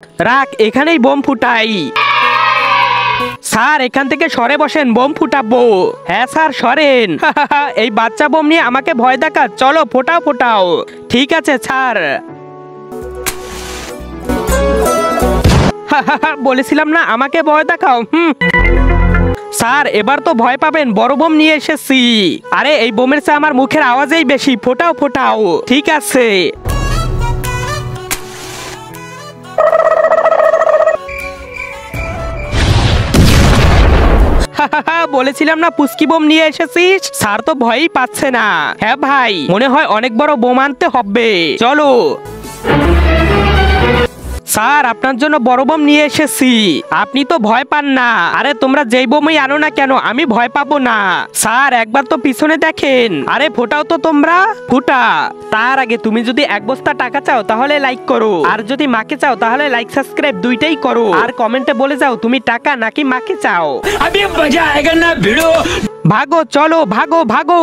রাখ, এখানেই বোম ফুটাই। স্যার এখান থেকে সরে বসেন, বোম ফুটাবো। হ্যাঁ স্যার সরেন। এই বাচ্চা বোম নিয়ে আমাকে ভয় দেখা, চলো ফোটাও ফোটাও। ঠিক আছে স্যার। বলেছিলাম না আমাকে ভয় দেখাও। স্যার এবার তো ভয় পাবেন, বড় বোম নিয়ে এসেছি। আরে এই বোমের চেয়ে আমার মুখের আওয়াজেই বেশি, ফোটাও ফোটাও। ঠিক আছে। বলেছিলাম না পুস্কি বোম নিয়ে এসেছিস। স্যার তো ভয়ই পাচ্ছে না। হ্যাঁ ভাই, মনে হয় অনেক বড় বোম আনতে হবে, চলো। স্যার আপনার জন্য বড় বোম নিয়ে এসেছি, আপনি তো ভয় পান না। আরে তোমরা যেই বোমই আনো না কেন, আমি ভয় পাবো না। স্যার একবার তো পিছনে দেখেন। আরে ফোটাও তো তোমরা, ফুটা। তার আগে তুমি যদি 1 বস্তা টাকা চাও তাহলে লাইক করো, আর যদি মাকে চাও তাহলে লাইক সাবস্ক্রাইব দুইটাই করো, আর কমেন্টে বলে যাও তুমি টাকা নাকি মাকে চাও। अभी मजा आएगा ना भिड़ो। ভাগো, চলো ভাগো ভাগো।